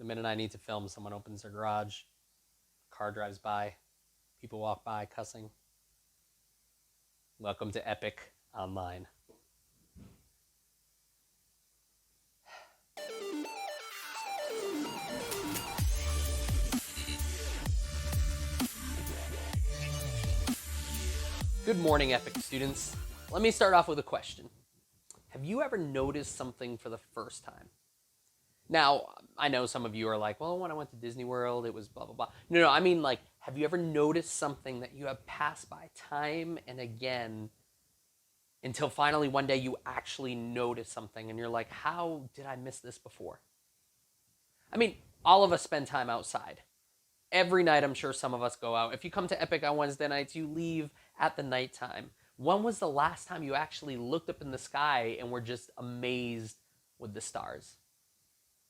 The minute I need to film, someone opens their garage, a car drives by, people walk by cussing. Welcome to Epic Online. Good morning, Epic students. Let me start off with a question. Have you ever noticed something for the first time? Now, I know some of you are like, well, when I went to Disney World, it was blah, blah, blah. No, I mean, like, have you ever noticed something that you have passed by time and again until finally one day you actually notice something and you're like, how did I miss this before? I mean, all of us spend time outside. Every night, I'm sure some of us go out. If you come to Epic on Wednesday nights, you leave at the nighttime. When was the last time you actually looked up in the sky and were just amazed with the stars?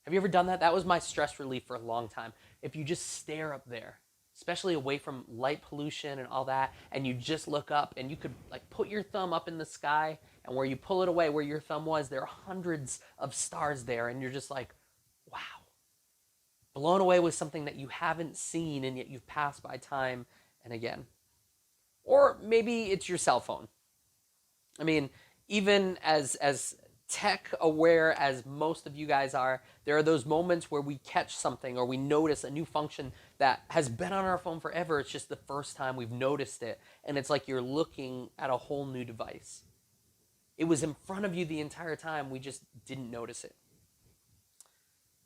Have you ever done that? That was my stress relief for a long time. If you just stare up there, especially away from light pollution and all that, and you just look up and you could like put your thumb up in the sky, and where you pull it away, where your thumb was, there are hundreds of stars there, and you're just like, wow. Blown away with something that you haven't seen and yet you've passed by time and again. Or maybe it's your cell phone. I mean, even as tech aware as most of you guys are, there are those moments where we catch something or we notice a new function that has been on our phone forever. It's just the first time we've noticed it, and it's like you're looking at a whole new device. It was in front of you the entire time, we just didn't notice it.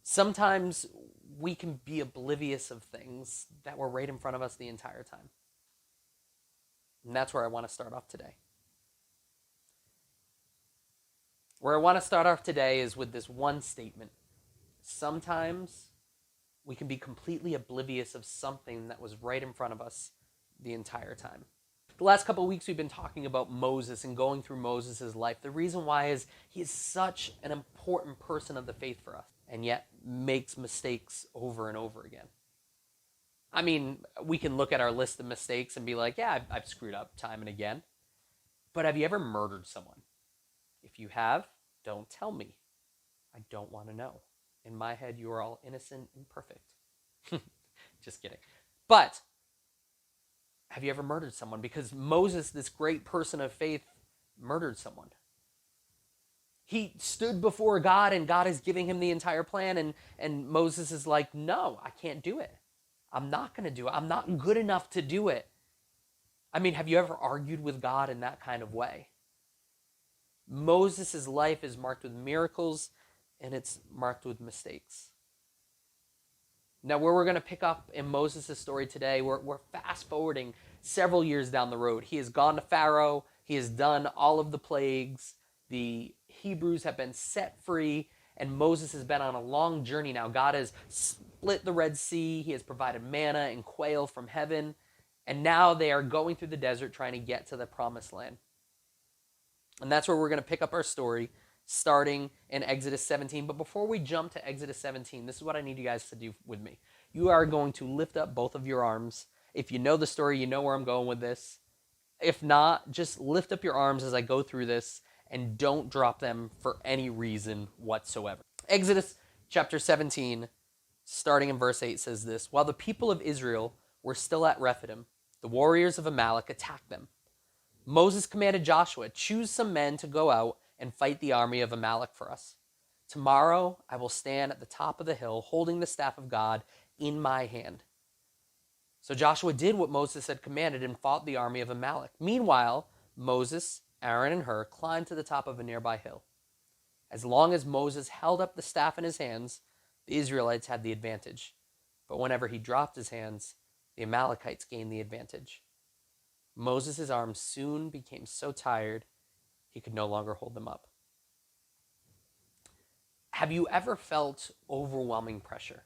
Sometimes we can be oblivious of things that were right in front of us the entire time. And that's where I want to start off today. Where I want to start off today is with this one statement. Sometimes we can be completely oblivious of something that was right in front of us the entire time. The last couple of weeks we've been talking about Moses and going through Moses' life. The reason why is he is such an important person of the faith for us, and yet makes mistakes over and over again. I mean, we can look at our list of mistakes and be like, yeah, I've screwed up time and again. But have you ever murdered someone? If you have, don't tell me. I don't want to know. In my head, you are all innocent and perfect. Just kidding. But have you ever murdered someone? Because Moses, this great person of faith, murdered someone. He stood before God and God is giving him the entire plan, and Moses is like, no, I can't do it. I'm not going to do it. I'm not good enough to do it. I mean, have you ever argued with God in that kind of way? Moses' life is marked with miracles and it's marked with mistakes. Now, where we're going to pick up in Moses' story today, we're fast forwarding several years down the road. He has gone to Pharaoh. He has done all of the plagues. The Hebrews have been set free, and Moses has been on a long journey now. God has split the Red Sea. He has provided manna and quail from heaven, and now they are going through the desert trying to get to the promised land. And that's where we're going to pick up our story, starting in Exodus 17. But before we jump to Exodus 17, this is what I need you guys to do with me. You are going to lift up both of your arms. If you know the story, you know where I'm going with this. If not, just lift up your arms as I go through this and don't drop them for any reason whatsoever. Exodus chapter 17, starting in verse 8, says this: While the people of Israel were still at Rephidim, the warriors of Amalek attacked them. Moses commanded Joshua, choose some men to go out and fight the army of Amalek for us. Tomorrow I will stand at the top of the hill holding the staff of God in my hand. So Joshua did what Moses had commanded and fought the army of Amalek. Meanwhile, Moses, Aaron, and Hur climbed to the top of a nearby hill. As long as Moses held up the staff in his hands, the Israelites had the advantage. But whenever he dropped his hands, the Amalekites gained the advantage. Moses' arms soon became so tired, he could no longer hold them up. Have you ever felt overwhelming pressure?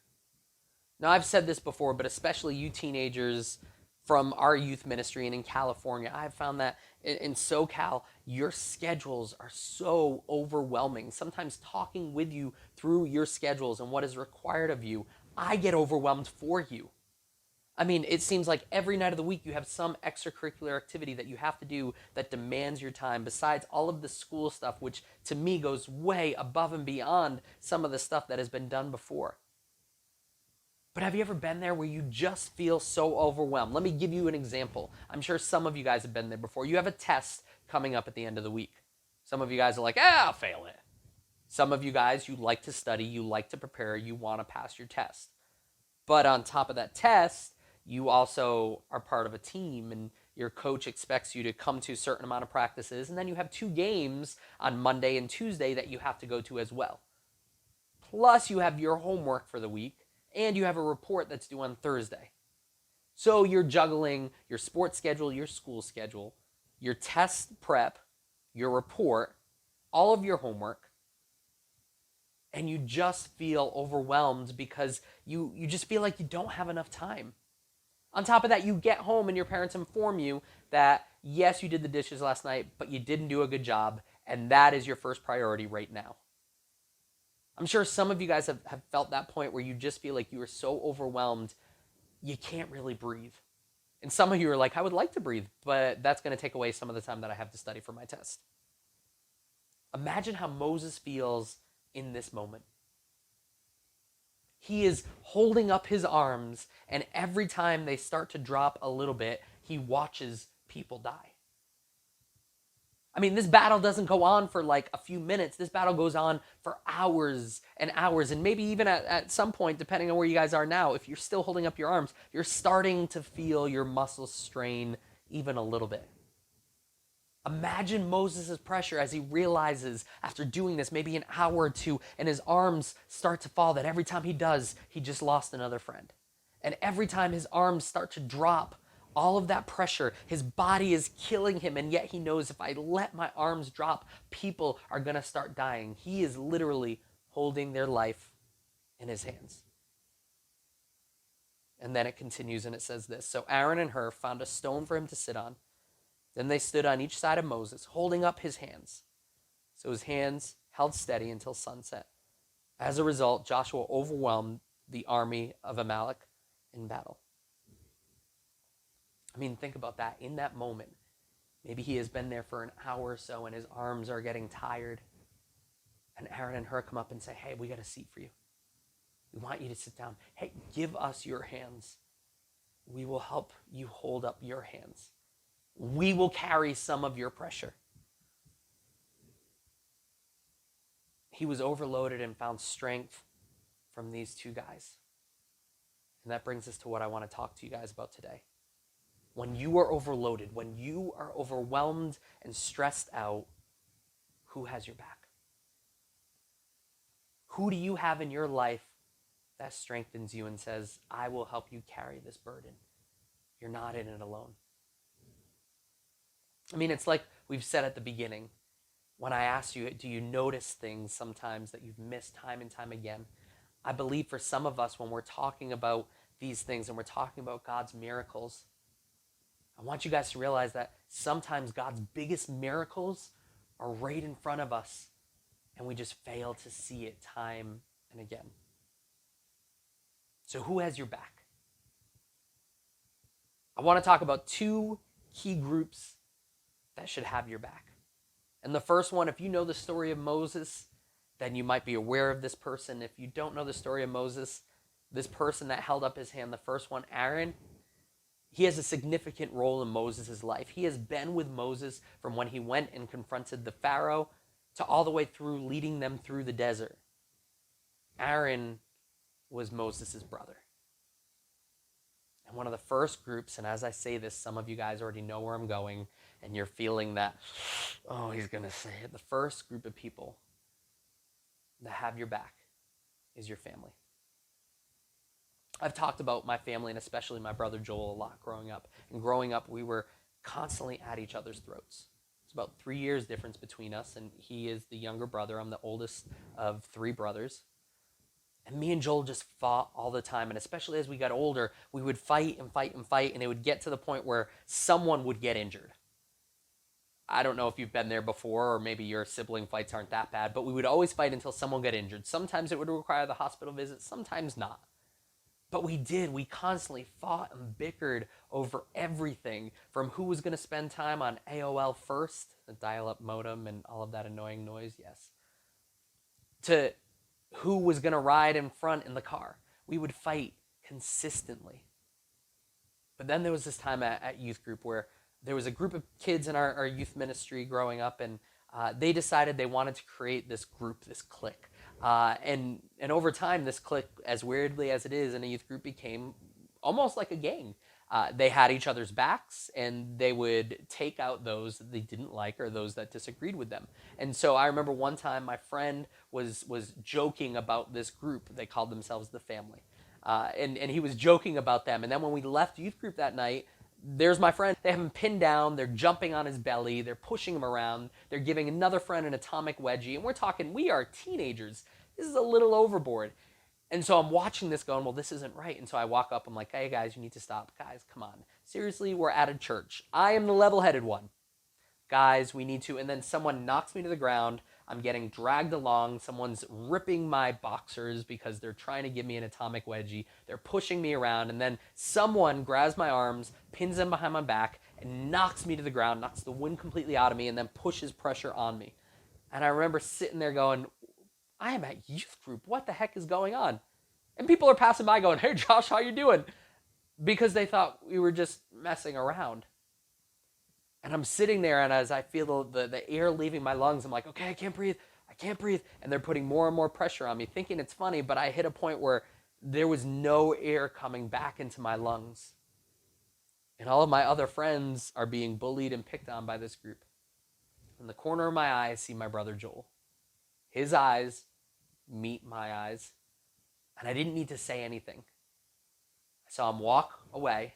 Now, I've said this before, but especially you teenagers from our youth ministry and in California, I've found that in SoCal, your schedules are so overwhelming. Sometimes talking with you through your schedules and what is required of you, I get overwhelmed for you. I mean, it seems like every night of the week you have some extracurricular activity that you have to do that demands your time, besides all of the school stuff, which to me goes way above and beyond some of the stuff that has been done before. But have you ever been there where you just feel so overwhelmed? Let me give you an example. I'm sure some of you guys have been there before. You have a test coming up at the end of the week. Some of you guys are like, I'll fail it. Some of you guys, you like to study, you like to prepare, you want to pass your test. But on top of that test, you also are part of a team, and your coach expects you to come to a certain amount of practices, and then you have 2 games on Monday and Tuesday that you have to go to as well. Plus, you have your homework for the week, and you have a report that's due on Thursday. So you're juggling your sports schedule, your school schedule, your test prep, your report, all of your homework, and you just feel overwhelmed because you just feel like you don't have enough time. On top of that, you get home and your parents inform you that, yes, you did the dishes last night, but you didn't do a good job, and that is your first priority right now. I'm sure some of you guys have felt that point where you just feel like you are so overwhelmed, you can't really breathe. And some of you are like, I would like to breathe, but that's going to take away some of the time that I have to study for my test. Imagine how Moses feels in this moment. He is holding up his arms, and every time they start to drop a little bit, he watches people die. I mean, this battle doesn't go on for like a few minutes. This battle goes on for hours and hours, and maybe even at some point, depending on where you guys are now, if you're still holding up your arms, you're starting to feel your muscles strain even a little bit. Imagine Moses' pressure as he realizes after doing this maybe an hour or two and his arms start to fall, that every time he does, he just lost another friend. And every time his arms start to drop, all of that pressure, his body is killing him, and yet he knows, if I let my arms drop, people are going to start dying. He is literally holding their life in his hands. And then it continues and it says this: So Aaron and Hur found a stone for him to sit on. Then they stood on each side of Moses, holding up his hands. So his hands held steady until sunset. As a result, Joshua overwhelmed the army of Amalek in battle. I mean, think about that. In that moment, maybe he has been there for an hour or so and his arms are getting tired. And Aaron and Hur come up and say, hey, we got a seat for you. We want you to sit down. Hey, give us your hands. We will help you hold up your hands. We will carry some of your pressure. He was overloaded and found strength from these 2 guys. And that brings us to what I want to talk to you guys about today. When you are overloaded, when you are overwhelmed and stressed out, who has your back? Who do you have in your life that strengthens you and says, I will help you carry this burden? You're not in it alone. I mean, it's like we've said at the beginning. When I asked you, do you notice things sometimes that you've missed time and time again? I believe for some of us, when we're talking about these things and we're talking about God's miracles, I want you guys to realize that sometimes God's biggest miracles are right in front of us, and we just fail to see it time and again. So who has your back? I want to talk about 2 key groups that should have your back. And the first one, if you know the story of Moses, then you might be aware of this person. If you don't know the story of Moses, this person that held up his hand, the first one, Aaron, he has a significant role in Moses' life. He has been with Moses from when he went and confronted the Pharaoh to all the way through leading them through the desert. Aaron was Moses' brother. And one of the first groups, and as I say this, some of you guys already know where I'm going, and you're feeling that, oh, he's going to say it. The first group of people that have your back is your family. I've talked about my family, and especially my brother Joel, a lot growing up. And growing up, we were constantly at each other's throats. It's about 3 years difference between us, and he is the younger brother. I'm the oldest of 3 brothers. And me and Joel just fought all the time, and especially as we got older, we would fight and fight and fight, and it would get to the point where someone would get injured. I don't know if you've been there before, or maybe your sibling fights aren't that bad, but we would always fight until someone got injured. Sometimes it would require the hospital visit, sometimes not. But we did. We constantly fought and bickered over everything, from who was going to spend time on AOL first, the dial-up modem and all of that annoying noise, yes, to who was going to ride in front in the car. We would fight consistently. But then there was this time at youth group where there was a group of kids in our youth ministry growing up, and they decided they wanted to create this group, this clique. And over time, this clique, as weirdly as it is in a youth group, became almost like a gang. They had each other's backs, and they would take out those that they didn't like or those that disagreed with them. And so I remember one time my friend was joking about this group. They called themselves the Family, and he was joking about them. And then when we left youth group that night, there's my friend. They have him pinned down. They're jumping on his belly. They're pushing him around. They're giving another friend an atomic wedgie. And we're talking, we are teenagers. This is a little overboard. And so I'm watching this going, well, this isn't right. And so I walk up. I'm like, hey, guys, you need to stop. Guys, come on. Seriously, we're at a church. I am the level-headed one. Guys, we need to. And then someone knocks me to the ground. I'm getting dragged along. Someone's ripping my boxers because they're trying to give me an atomic wedgie. They're pushing me around. And then someone grabs my arms, pins them behind my back, and knocks me to the ground, knocks the wind completely out of me, and then pushes pressure on me. And I remember sitting there going, I am at youth group. What the heck is going on? And people are passing by going, hey, Josh, how you doing? Because they thought we were just messing around. And I'm sitting there, and as I feel the air leaving my lungs, I'm like, okay, I can't breathe. And they're putting more and more pressure on me, thinking it's funny, but I hit a point where there was no air coming back into my lungs. And all of my other friends are being bullied and picked on by this group. In the corner of my eye, I see my brother Joel. His eyes meet my eyes, and I didn't need to say anything. I saw him walk away,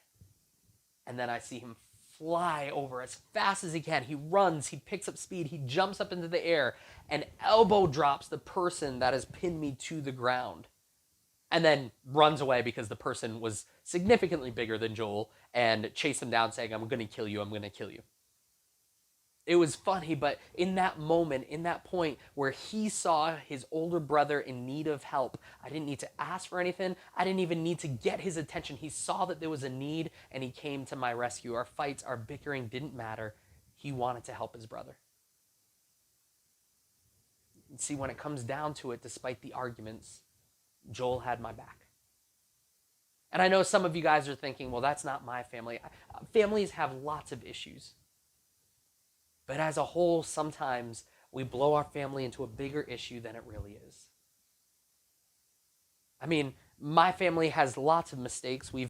and then I see him fly over as fast as he can. He runs, he picks up speed, he jumps up into the air, and elbow drops the person that has pinned me to the ground. And then runs away because the person was significantly bigger than Joel and chased him down saying, I'm going to kill you, I'm going to kill you. It was funny, but in that moment, in that point where he saw his older brother in need of help, I didn't need to ask for anything. I didn't even need to get his attention. He saw that there was a need, and he came to my rescue. Our fights, our bickering didn't matter. He wanted to help his brother. See, when it comes down to it, despite the arguments, Joel had my back. And I know some of you guys are thinking, well, that's not my family. Families have lots of issues. But as a whole, sometimes we blow our family into a bigger issue than it really is. I mean, my family has lots of mistakes. We've